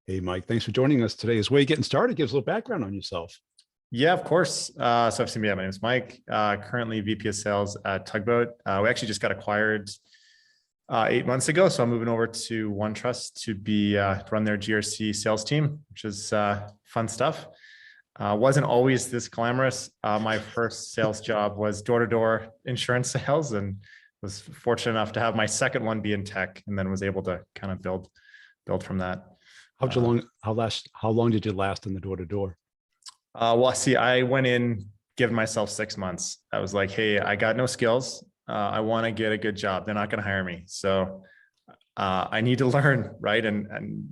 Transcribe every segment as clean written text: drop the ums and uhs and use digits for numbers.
Hey, Mike, thanks for joining us today. As way getting started, give us a little background on yourself. Yeah, of course. So FCB, my name is Mike, currently VP of Sales at Tugboat. We actually just got acquired 8 months ago. So I'm moving over to OneTrust to run their GRC sales team, which is fun stuff. Wasn't always this glamorous. My first sales job was door-to-door insurance sales, and was fortunate enough to have my second one be in tech, and then was able to kind of build from that. How long did you last in the door to door? Well, see, I went in giving myself 6 months. I was like, hey, I got no skills. I want to get a good job. They're not going to hire me. So I need to learn, right? And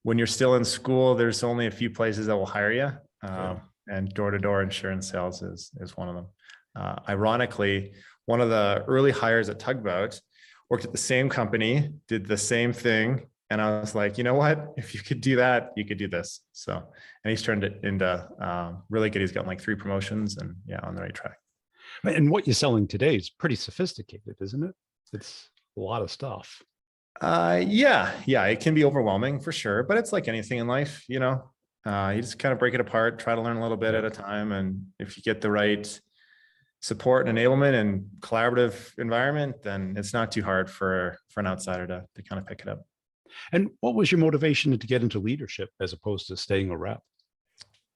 when you're still in school, there's only a few places that will hire you. And door-to-door insurance sales is one of them. Ironically, one of the early hires at Tugboat worked at the same company, did the same thing. And I was like, you know what? If you could do that, you could do this. So, and he's turned it into really good. He's gotten like 3 promotions, and yeah, on the right track. And what you're selling today is pretty sophisticated, isn't it? It's a lot of stuff. Yeah, it can be overwhelming for sure, but it's like anything in life, you just kind of break it apart, try to learn a little bit at a time. And if you get the right support and enablement and collaborative environment, then it's not too hard for an outsider to kind of pick it up. And what was your motivation to get into leadership as opposed to staying a rep?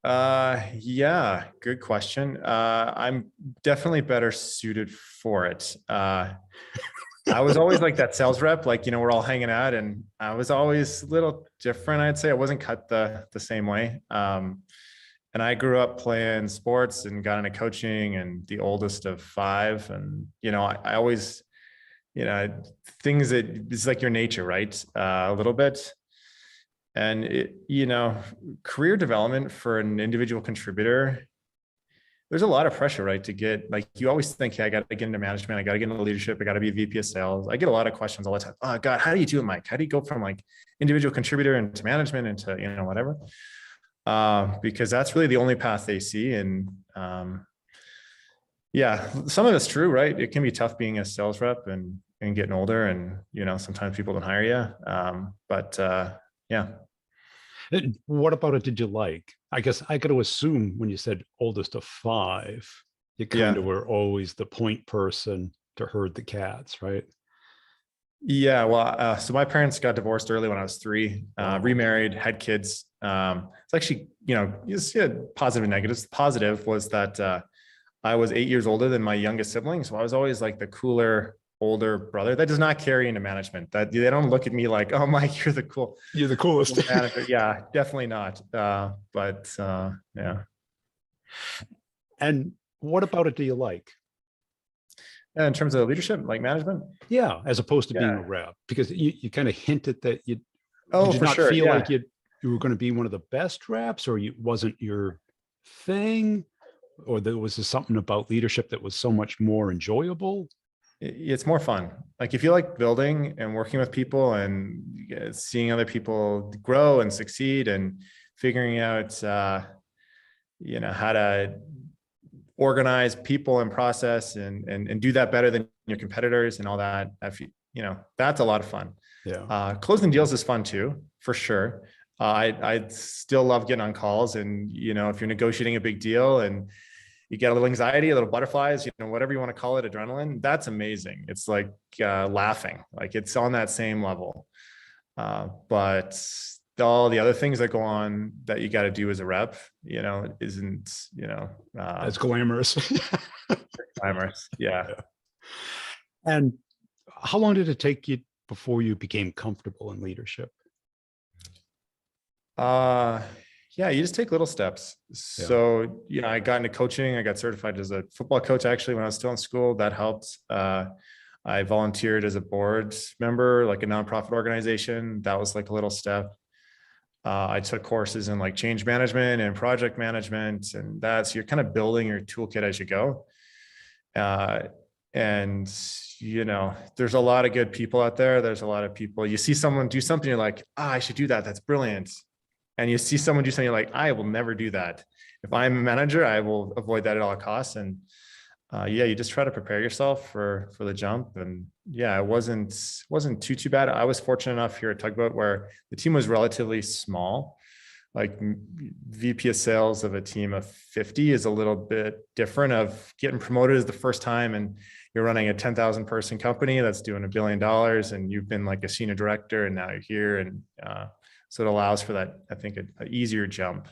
Yeah, good question. I'm definitely better suited for it. I was always like that sales rep, like, we're all hanging out, and I was always a little different. I'd say I wasn't cut the same way. And I grew up playing sports and got into coaching, and the oldest of 5. And, I always, things that it's like your nature, right? A little bit. And career development for an individual contributor, there's a lot of pressure, right? To get, like, you always think, hey, I got to get into management. I got to get into leadership. I got to be a VP of sales. I get a lot of questions all the time. Oh God, how do you do it, Mike? How do you go from like individual contributor into management into, whatever? Because that's really the only path they see. And yeah, some of it's true, right? It can be tough being a sales rep and getting older, and, sometimes people don't hire you. But yeah. And what about it did you like? I guess I got to assume when you said oldest of 5, you kind of were always the point person to herd the cats, right? Yeah, well, so my parents got divorced early when I was 3, remarried, had kids. It's actually, you see positive and negatives. The positive was that I was 8 years older than my youngest sibling, so I was always like the cooler older brother. That does not carry into management. That they don't look at me like, oh, Mike, you're the coolest. Yeah, definitely not. But yeah. And what about it do you like? In terms of leadership, like management? Yeah, as opposed to being a rep, because you kind of hinted that you did for not sure. feel like you were going to be one of the best reps, or you wasn't your thing, or there was something about leadership that was so much more enjoyable. It's more fun. Like, if you like building and working with people and seeing other people grow and succeed and figuring out, how to organize people and process and do that better than your competitors and all that, that's a lot of fun. Yeah. Closing deals is fun too, for sure. I still love getting on calls, and, if you're negotiating a big deal and you get a little anxiety, a little butterflies, whatever you want to call it, adrenaline, that's amazing. It's like laughing, like it's on that same level. But all the other things that go on that you got to do as a rep, isn't, That's glamorous. glamorous. Yeah. And how long did it take you before you became comfortable in leadership? Yeah, you just take little steps. So, I got into coaching. I got certified as a football coach, actually, when I was still in school. That helped. I volunteered as a board member, like a nonprofit organization. That was like a little step. I took courses in like change management and project management, and you're kind of building your toolkit as you go. And, there's a lot of good people out there. There's a lot of people, you see someone do something, you're like, I should do that. That's brilliant. And you see someone do something, you're like, I will never do that. If I'm a manager, I will avoid that at all costs. And yeah, you just try to prepare yourself for the jump. And yeah, it wasn't too bad. I was fortunate enough here at Tugboat where the team was relatively small. Like VP of sales of a team of 50 is a little bit different of getting promoted as the first time, and you're running a 10,000 person company that's doing $1 billion, and you've been like a senior director and now you're here. And so it allows for that, I think, an easier jump.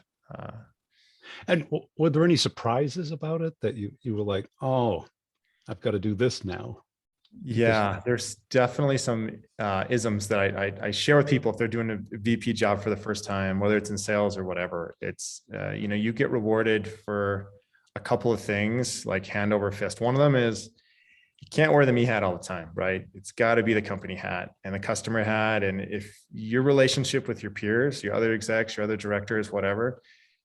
And were there any surprises about it that you were like, oh, I've got to do this now? Yeah, there's definitely some isms that I share with people if they're doing a VP job for the first time, whether it's in sales or whatever. It's, you know, you get rewarded for a couple of things like hand over fist. One of them is you can't wear the me hat all the time, right? It's got to be the company hat and the customer hat. And if your relationship with your peers, your other execs, your other directors, whatever,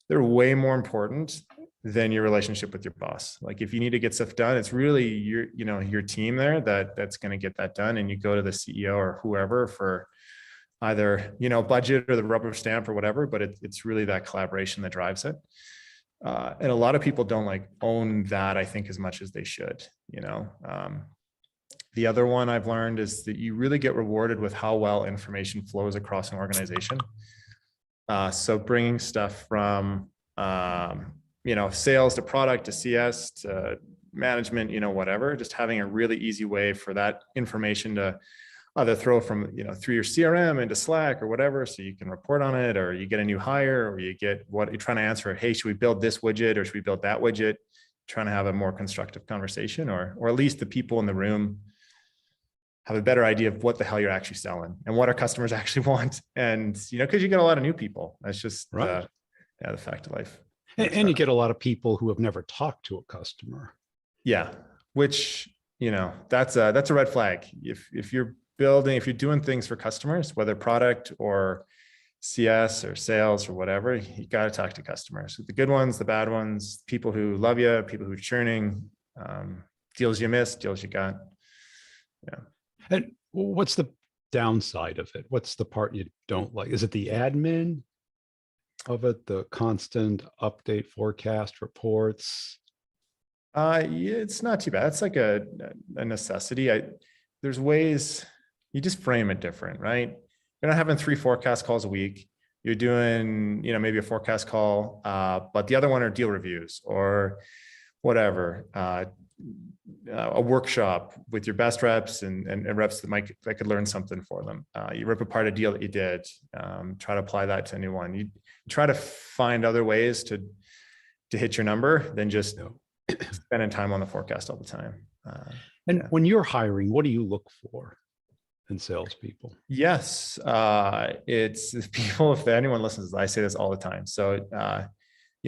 they're way more important than your relationship with your boss. Like if you need to get stuff done, it's really your team there that's going to get that done. And you go to the CEO or whoever for either, budget or the rubber stamp or whatever, but it's really that collaboration that drives it. And a lot of people don't like own that, I think, as much as they should, The other one I've learned is that you really get rewarded with how well information flows across an organization. So bringing stuff from, sales to product to CS to management, whatever, just having a really easy way for that information to either throw from, through your CRM into Slack or whatever, so you can report on it, or you get a new hire, or you get what you're trying to answer. Hey, should we build this widget or should we build that widget? Trying to have a more constructive conversation, or at least the people in the room have a better idea of what the hell you're actually selling and what our customers actually want. And, because you get a lot of new people. That's just right. The fact of life. And you get a lot of people who have never talked to a customer. Yeah. Which, that's a red flag. If you're doing things for customers, whether product or CS or sales or whatever, you got to talk to customers, the good ones, the bad ones, people who love you, people who are churning, deals you missed, deals you got. Yeah. And what's the downside of it? What's the part you don't like? Is it the admin of it, the constant update, forecast, reports? Yeah, it's not too bad. It's like a necessity. There's ways you just frame it different, right? You're not having 3 forecast calls a week. You're doing, maybe a forecast call, but the other one are deal reviews or whatever. A workshop with your best reps and reps that could learn something for them. You rip apart a deal that you did, try to apply that to a new one. You try to find other ways to hit your number than just spending time on the forecast all the time. When you're hiring, what do you look for in salespeople? Yes, it's people. If anyone listens, I say this all the time. So,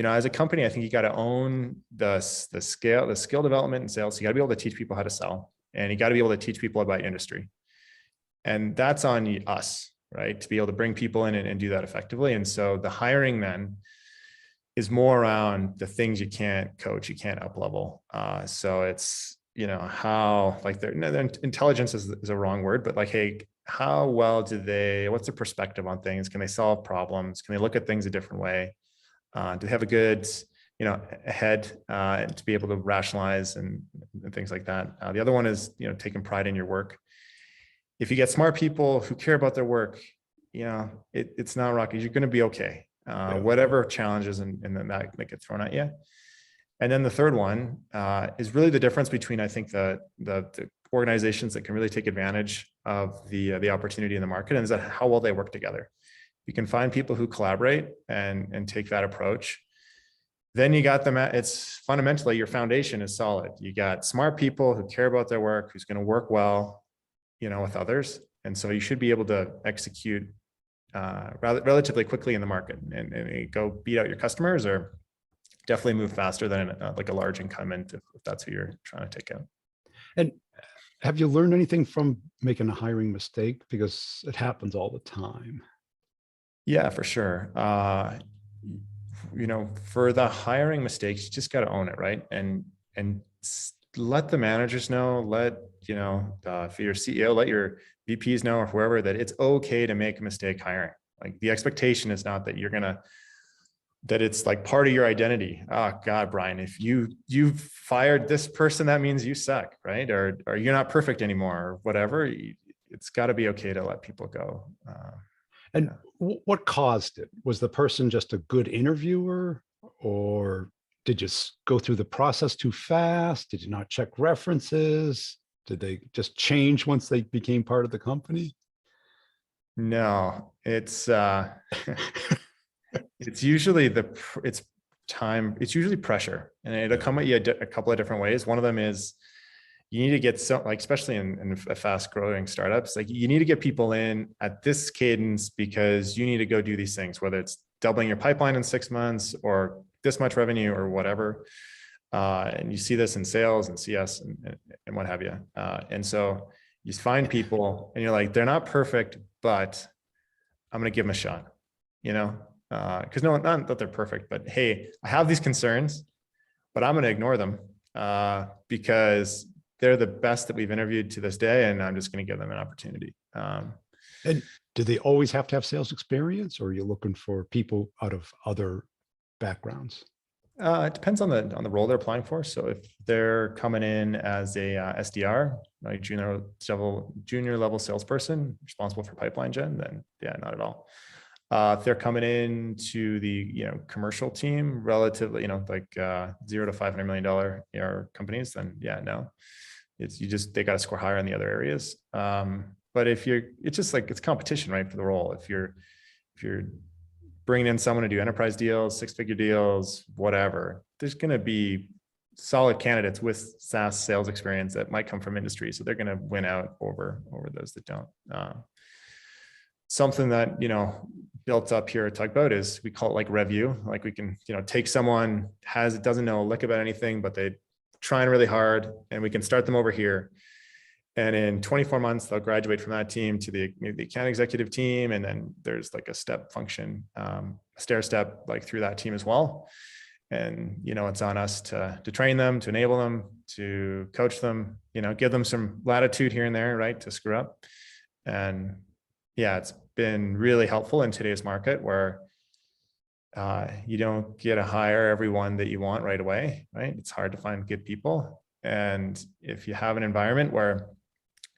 as a company, I think you got to own the skill development in sales. You got to be able to teach people how to sell, and you got to be able to teach people about industry. And that's on us, right? To be able to bring people in and do that effectively. And so the hiring then is more around the things you can't coach, you can't up level. So it's, how like their intelligence is a wrong word, but like, hey, how well what's their perspective on things? Can they solve problems? Can they look at things a different way? Do they have a good, head to be able to rationalize and things like that? The other one is, taking pride in your work. If you get smart people who care about their work, it's not rocky. You're going to be okay. Whatever challenges and then that get thrown at you. And then the third one is really the difference between, I think, the organizations that can really take advantage of the opportunity in the market, and is that how well they work together. You can find people who collaborate and take that approach. Then you got them it's fundamentally your foundation is solid. You got smart people who care about their work, who's going to work well, with others. And so you should be able to execute relatively quickly in the market and go beat out your customers, or definitely move faster than like a large incumbent if that's who you're trying to take out. And have you learned anything from making a hiring mistake? Because it happens all the time. Yeah, for sure. For the hiring mistakes, you just got to own it, right? And let the managers know, if you're CEO, let your VPs know or whoever that it's okay to make a mistake hiring. Like the expectation is not that you're going to that it's like part of your identity. Oh God, Brian, if you've fired this person, that means you suck, right? Or you're not perfect anymore, or whatever. It's got to be okay to let people go. And what caused it? Was the person just a good interviewer, or did you go through the process too fast? Did you not check references? Did they just change once they became part of the company? No, it's it's usually it's time. It's usually pressure, and it'll come at you a couple of different ways. One of them is you need to get some, like, especially in a fast growing startups, like you need to get people in at this cadence because you need to go do these things, whether it's doubling your pipeline in 6 months or this much revenue or whatever. And you see this in sales and CS and what have you. And so you find people and you're like, they're not perfect, but I'm going to give them a shot, you know, because no, not that they're perfect, but hey, I have these concerns, but I'm going to ignore them because they're the best that we've interviewed to this day, and I'm just going to give them an opportunity. And do they always have to have sales experience, or are you looking for people out of other backgrounds? It depends on the role they're applying for. So if they're coming in as a SDR, like junior level salesperson responsible for pipeline gen, then yeah, not at all. If they're coming in to the commercial team, relatively like $0 to $500 million ARR companies, then yeah, no, they got to score higher in the other areas. But it's just like it's competition, right, for the role. If you're bringing in someone to do enterprise deals, 6-figure deals, whatever, there's going to be solid candidates with SaaS sales experience that might come from industry. So they're going to win out over those that don't. Something that, built up here at Tugboat is we call it like review. Like we can, take someone doesn't know a lick about anything, but they trying really hard, and we can start them over here. And in 24 months, they'll graduate from that team to maybe the account executive team. And then there's like a step function, a stair step, like through that team as well. And, it's on us to train them, to enable them, to coach them, give them some latitude here and there, right, to screw up. And yeah, it's been really helpful in today's market where you don't get to hire everyone that you want right away, right? It's hard to find good people. And if you have an environment where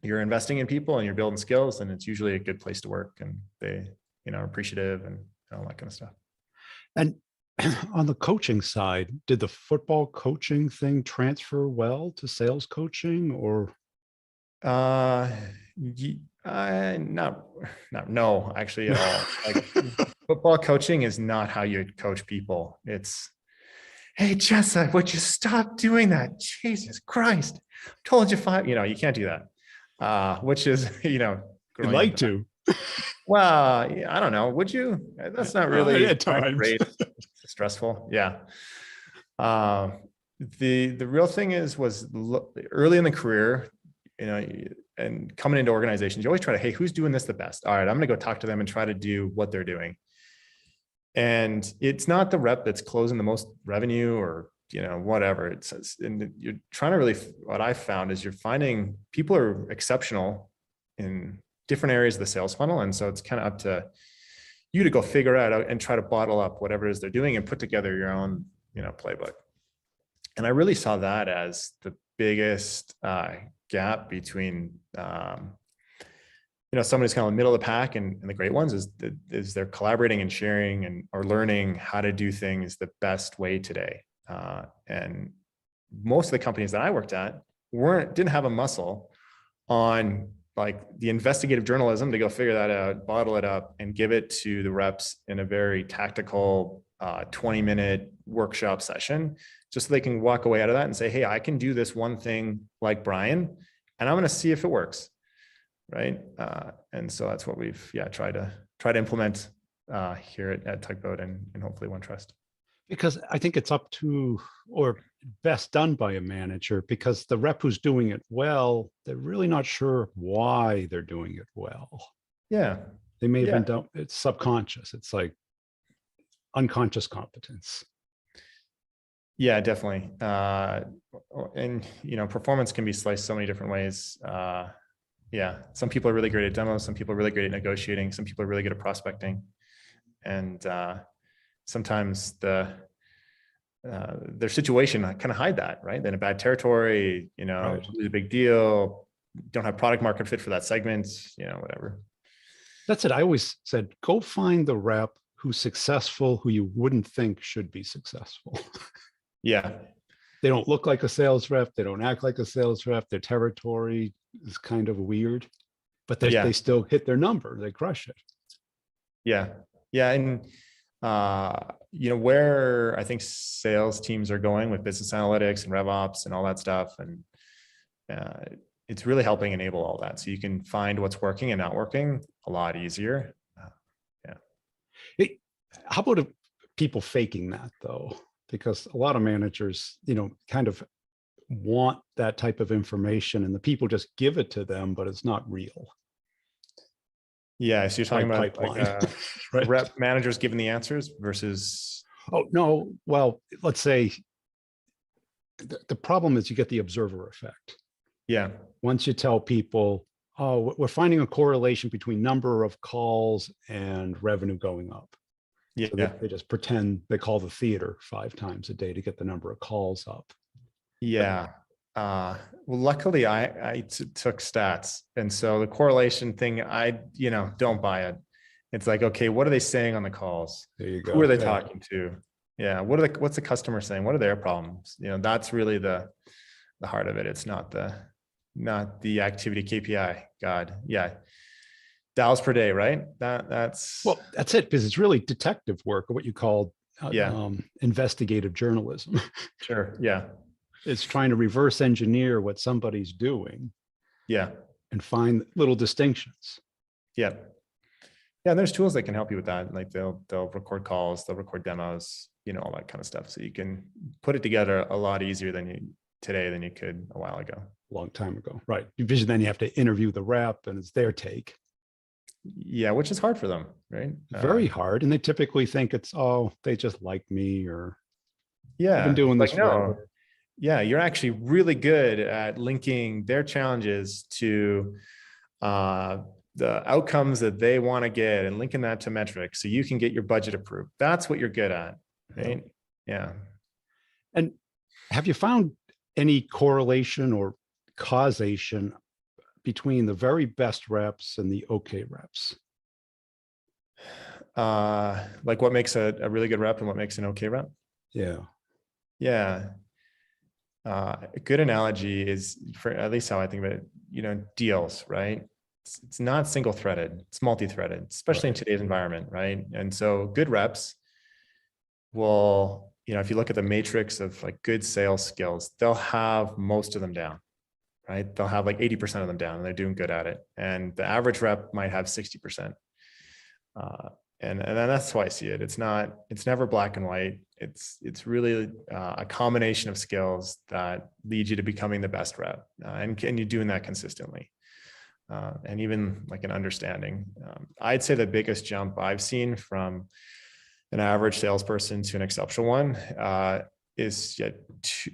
you're investing in people and you're building skills, then it's usually a good place to work, and they, are appreciative and all that kind of stuff. And on the coaching side, did the football coaching thing transfer well to sales coaching, or? No, actually at all. Like football coaching is not how you coach people. It's, hey, Jessa, would you stop doing that? Jesus Christ. Told you 5, you can't do that. Which is, You'd like to. Well, I don't know. Would you? That's not really at times. great. It's stressful. Yeah. The real thing was early in the career, and coming into organizations, you always try to, hey, who's doing this the best? All right, I'm going to go talk to them and try to do what they're doing. And it's not the rep that's closing the most revenue or, whatever it says. And you're trying to really, what I found is you're finding people are exceptional in different areas of the sales funnel. And so it's kind of up to you to go figure out and try to bottle up whatever it is they're doing and put together your own, playbook. And I really saw that as the biggest gap between, somebody's kind of in the middle of the pack and the great ones is they're collaborating and sharing or learning how to do things the best way today. And most of the companies that I worked at didn't have a muscle on like the investigative journalism to go figure that out, bottle it up, and give it to the reps in a very tactical 20-minute workshop session, just so they can walk away out of that and say, hey, I can do this one thing like Brian, and I'm going to see if it works. Right. And so that's what we've tried to implement here at Tugboat and hopefully OneTrust. Because I think it's up to, or best done by a manager, because the rep who's doing it well, they're really not sure why they're doing it well. Yeah. They may have been it's subconscious. It's like unconscious competence. Yeah, definitely. And, performance can be sliced so many different ways. Some people are really great at demos. Some people are really great at negotiating. Some people are really good at prospecting. And sometimes their situation kind of hide that, right? Then a bad territory, Right. lose a big deal, don't have product market fit for that segment, whatever. That's it. I always said, go find the rep who's successful, who you wouldn't think should be successful. Yeah. They don't look like a sales rep. They don't act like a sales rep. Their territory is kind of weird, but Yeah. they still hit their number. They crush it. Yeah. Yeah. And, where I think sales teams are going with business analytics and REV Ops and all that stuff. And it's really helping enable all that. So you can find what's working and not working a lot easier. Hey, how about people faking that though? Because a lot of managers, kind of want that type of information and the people just give it to them, but it's not real. Yeah. So you're talking about pipeline. Right. rep managers giving the answers versus. Oh, no. Well, let's say the problem is you get the observer effect. Yeah. Once you tell people, oh, we're finding a correlation between number of calls and revenue going up. Yeah. So they just pretend they call the theater 5 times a day to get the number of calls up. Yeah. Well, luckily I took stats. And so the correlation thing, don't buy it. It's like, okay, what are they saying on the calls? There you go. Who are they talking to? Yeah. What's the customer saying? What are their problems? That's really the heart of it. It's not the activity KPI. God. Yeah. Dials per day, right? That's it, because it's really detective work, or what you call investigative journalism. Sure. Yeah. It's trying to reverse engineer what somebody's doing. Yeah. And find little distinctions. Yeah. Yeah. And there's tools that can help you with that. Like they'll record calls, they'll record demos, all that kind of stuff. So you can put it together a lot easier than you could a while ago. A long time ago. Right. Then you have to interview the rep and it's their take. Yeah, which is hard for them, right? Very hard. And they typically think it's, they just like me, or I've been doing this forever. No. Yeah, you're actually really good at linking their challenges to the outcomes that they want to get and linking that to metrics so you can get your budget approved. That's what you're good at, right? Yeah. And have you found any correlation or causation between the very best reps and the okay reps? Like what makes a really good rep and what makes an okay rep? Yeah. Yeah. A good analogy is, for at least how I think about it, deals, right? It's not single threaded, it's multi-threaded, especially in today's environment, right? And so good reps will, if you look at the matrix of like good sales skills, they'll have most of them down, right? They'll have like 80% of them down and they're doing good at it. And the average rep might have 60%. And that's how I see it. It's never black and white. It's really a combination of skills that lead you to becoming the best rep. And you're doing that consistently. And even like an understanding. I'd say the biggest jump I've seen from an average salesperson to an exceptional one is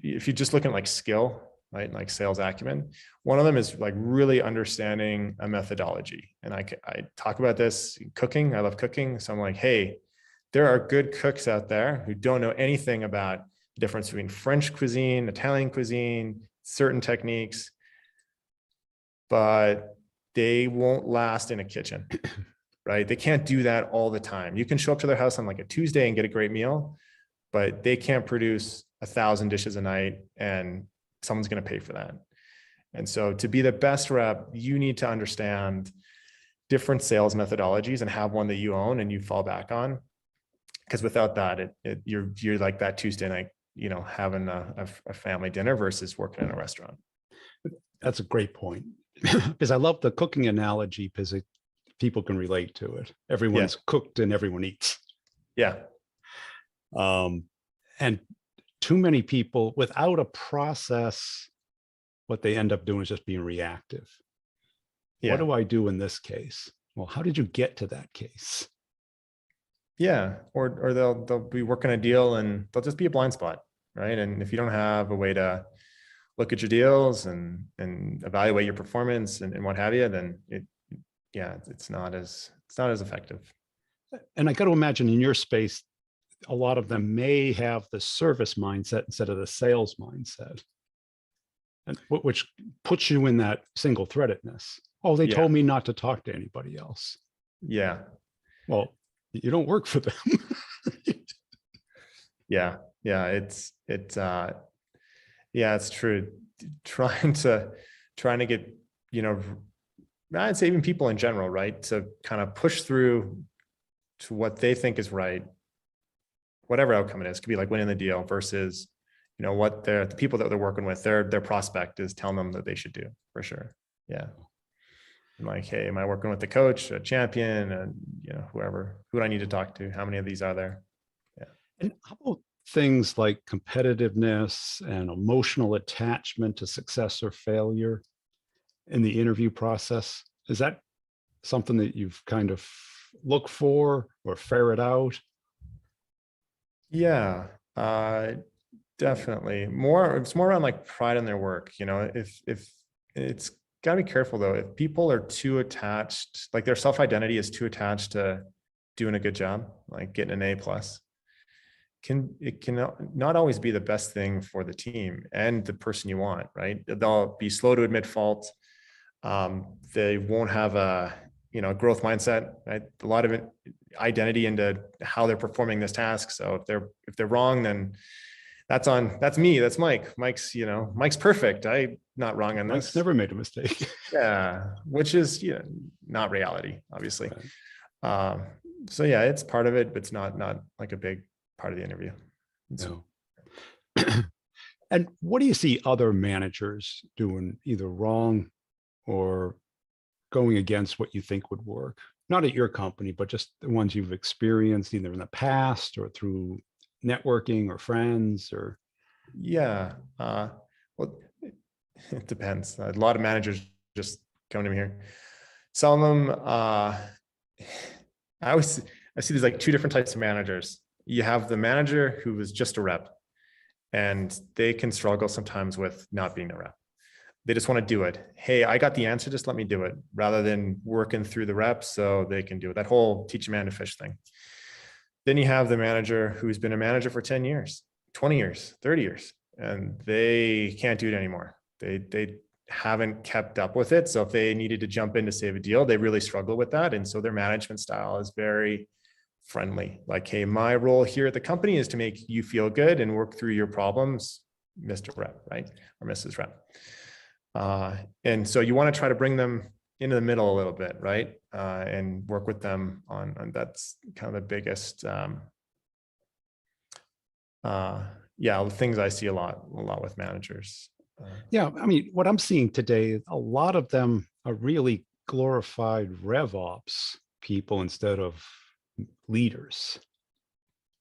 if you're just looking at like skill, right? Like sales acumen. One of them is like really understanding a methodology. And I talk about this in cooking. I love cooking. So I'm like, hey, there are good cooks out there who don't know anything about the difference between French cuisine, Italian cuisine, certain techniques, but they won't last in a kitchen, right? They can't do that all the time. You can show up to their house on like a Tuesday and get a great meal, but they can't produce 1,000 dishes a night and someone's going to pay for that. And so to be the best rep, you need to understand different sales methodologies and have one that you own and you fall back on. Because without that, you're like that Tuesday night, having a family dinner versus working in a restaurant. That's a great point. Because I love the cooking analogy, because people can relate to it. Everyone's cooked and everyone eats. Yeah. And too many people without a process, what they end up doing is just being reactive. Yeah. What do I do in this case? Well, how did you get to that case? Yeah. Or they'll be working a deal and they'll just be a blind spot, right? And if you don't have a way to look at your deals and evaluate your performance and what have you, then it's not as effective. And I got to imagine in your space, a lot of them may have the service mindset instead of the sales mindset, and which puts you in that single threadedness. Oh, they Yeah. told me not to talk to anybody else. Yeah. Well, you don't work for them. Yeah. Yeah. Yeah, it's true. Trying to get, I'd say even people in general, right, to kind of push through to what they think is right, whatever outcome it is. It could be like winning the deal versus, what the people that they're working with, their prospect is telling them that they should do, for sure. Yeah. I'm like, hey, am I working with the coach, a champion, and who do I need to talk to? How many of these are there? Yeah. And how about things like competitiveness and emotional attachment to success or failure in the interview process? Is that something that you've kind of look for or ferret out? Yeah, definitely. It's more around like pride in their work. If it's got to be careful though. If people are too attached, like their self-identity is too attached to doing a good job, like getting an A+, it can not always be the best thing for the team and the person you want, right? They'll be slow to admit fault. They won't have a growth mindset, right? A lot of identity into how they're performing this task. So if they're wrong, then that's me, that's Mike's perfect. I'm not wrong on Mike's this. never made a mistake. Yeah, which is not reality, obviously. Right. So yeah, it's part of it, but it's not like a big part of the interview. No. And what do you see other managers doing either wrong or going against what you think would work? Not at your company, but just the ones you've experienced either in the past or through networking or friends or. Yeah. Well, it depends. A lot of managers just come to me here. Some of them, I see there's like two different types of managers. You have the manager who is just a rep, and they can struggle sometimes with not being a rep. They just want to do it. Hey, I got the answer, just let me do it, rather than working through the reps so they can do it. That whole teach a man to fish thing. Then you have the manager who's been a manager for 10 years, 20 years, 30 years, and they can't do it anymore. They haven't kept up with it. So if they needed to jump in to save a deal, they really struggle with that. And so their management style is very friendly. Like, hey, my role here at the company is to make you feel good and work through your problems, Mr. Rep, right? Or Mrs. Rep. And so you want to try to bring them into the middle a little bit, right? And work with them on that's kind of the biggest, the things I see a lot with managers. Yeah, I mean, what I'm seeing today, a lot of them are really glorified REV Ops people instead of leaders.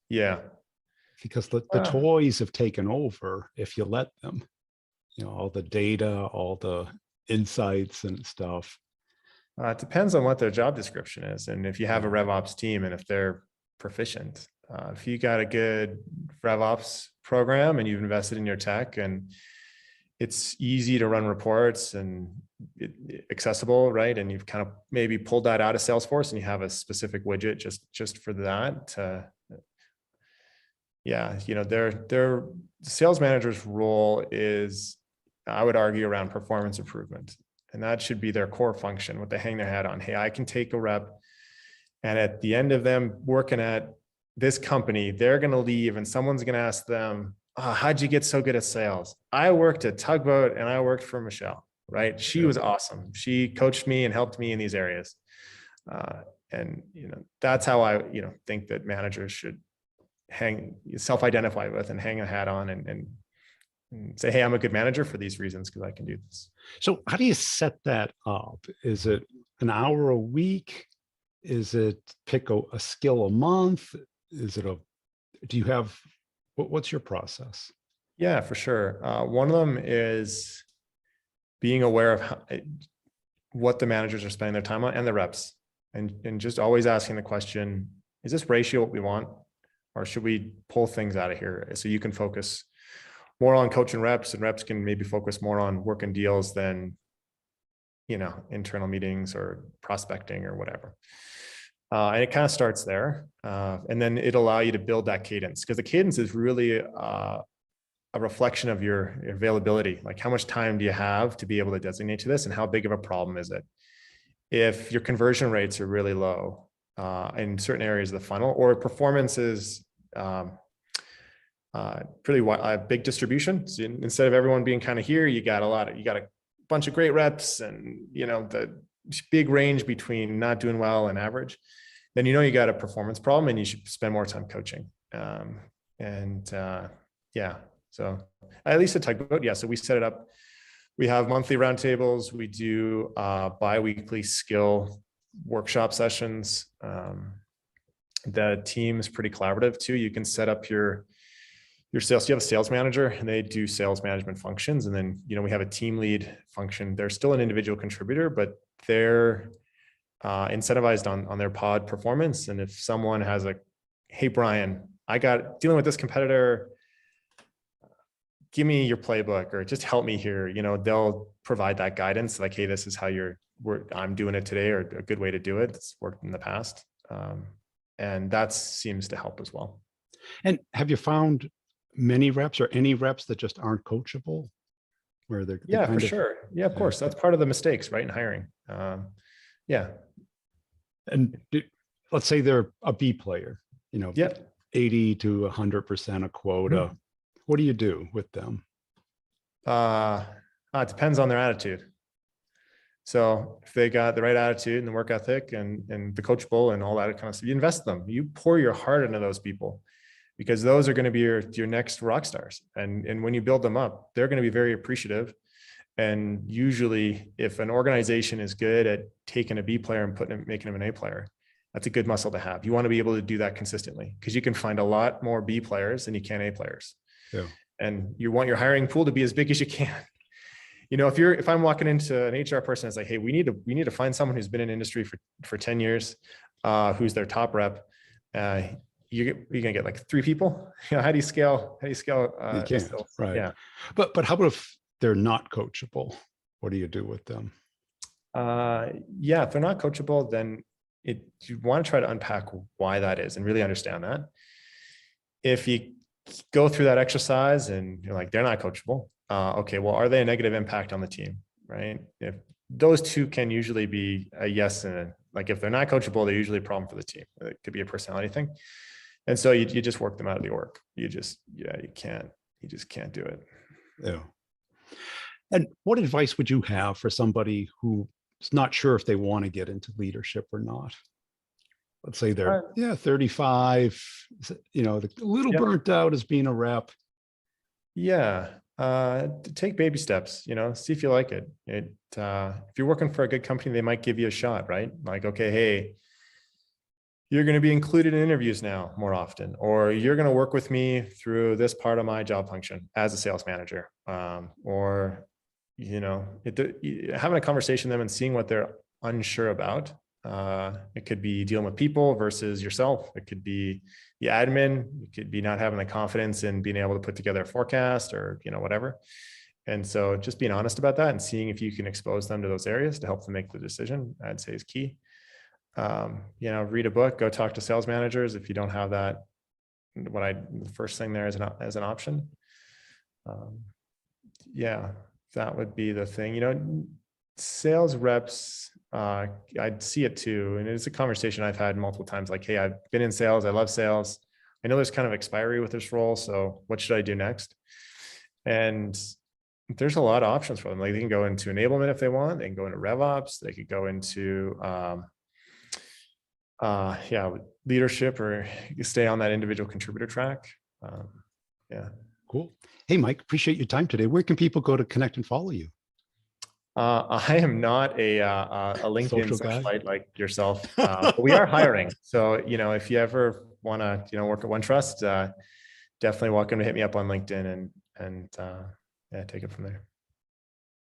Yeah. Because the toys have taken over if you let them. All the data, all the insights and stuff. It depends on what their job description is. And if you have a REV Ops team and if they're proficient, if you got a good REV Ops program and you've invested in your tech and it's easy to run reports and accessible, right? And you've kind of maybe pulled that out of Salesforce and you have a specific widget just for that. Their sales manager's role is, I would argue, around performance improvement. And that should be their core function, what they hang their hat on. Hey, I can take a rep and at the end of them working at this company, they're going to leave and someone's going to ask them, how'd you get so good at sales? I worked at Tugboat and I worked for Michelle, right? She was awesome. She coached me and helped me in these areas. And that's how I, think that managers should self-identify with and hang a hat on and say, hey, I'm a good manager for these reasons because I can do this. So how do you set that up? Is it an hour a week? Is it pick a skill a month? Is it do you have, what's your process? Yeah, for sure. One of them is being aware of what the managers are spending their time on and the reps, and just always asking the question, is this ratio what we want? Or should we pull things out of here so you can focus more on coaching reps and reps can maybe focus more on working deals than, internal meetings or prospecting or whatever. And it kind of starts there. And then it'll allow you to build that cadence, because the cadence is really a reflection of your availability. Like, how much time do you have to be able to designate to this, and how big of a problem is it? If your conversion rates are really low in certain areas of the funnel, or performance is pretty big distribution. So instead of everyone being kind of here, you got a bunch of great reps, and the big range between not doing well and average. Then you got a performance problem, and you should spend more time coaching. Yeah, so at least at Tugboat, yeah. So we set it up. We have monthly roundtables. We do bi-weekly skill workshop sessions. The team is pretty collaborative too. You can set up your sales. You have a sales manager, and they do sales management functions. And then, we have a team lead function. They're still an individual contributor, but they're incentivized on their pod performance. And if someone has hey, Brian, I got dealing with this competitor, give me your playbook, or just help me here. They'll provide that guidance, like, hey, this is how I'm doing it today, or a good way to do it. It's worked in the past. And that seems to help as well. And have you found many reps or any reps that just aren't coachable? Where they're for sure. Yeah, of course. That's part of the mistakes, right, in hiring. Yeah. And let's say they're a B player, 80 to 100% a quota. Mm-hmm. What do you do with them? It depends on their attitude. So if they got the right attitude and the work ethic and the coachable and all that kind of stuff, you invest in them. You pour your heart into those people, because those are going to be your next rock stars. And when you build them up, they're going to be very appreciative. And usually, if an organization is good at taking a B player and making him an A player, that's a good muscle to have. You want to be able to do that consistently, because you can find a lot more B players than you can A players. Yeah. And you want your hiring pool to be as big as you can. If I'm walking into an HR person, it's like, hey, we need to find someone who's been in industry for 10 years, who's their top rep. You're gonna get like 3 people. How do you scale? You can't, right? Yeah. But how about if they're not coachable? What do you do with them? If they're not coachable, then you want to try to unpack why that is and really understand that. If you go through that exercise and you're like, they're not coachable, okay, well, are they a negative impact on the team, right? If those two can usually be a yes, and if they're not coachable, they're usually a problem for the team. It could be a personality thing. And so you just work them out of the org. You just can't do it. Yeah. And what advice would you have for somebody who's not sure if they want to get into leadership or not? Let's say they're 35, a little burnt out as being a rep. Yeah. Take baby steps, see if you like it. If you're working for a good company, they might give you a shot, right? Like, okay, hey, you're going to be included in interviews now more often, or you're going to work with me through this part of my job function as a sales manager. Or, having a conversation with them and seeing what they're unsure about. It could be dealing with people versus yourself. It could be the admin. It could be not having the confidence in being able to put together a forecast, or, whatever. And so just being honest about that and seeing if you can expose them to those areas to help them make the decision, I'd say, is key. Read a book, go talk to sales managers. If you don't have that, the first thing there is as an option. That would be the thing. Sales reps, I'd see it too. And it's a conversation I've had multiple times. Like, hey, I've been in sales. I love sales. I know there's kind of expiry with this role. So what should I do next? And there's a lot of options for them. Like, they can go into enablement if they want. They can go into REV Ops. They could go into, leadership, or you stay on that individual contributor track. Cool. Hey, Mike, appreciate your time today. Where can people go to connect and follow you? I am not a LinkedIn socialite like yourself, but we are hiring. So, if you ever want to, work at OneTrust, definitely welcome to hit me up on LinkedIn and take it from there.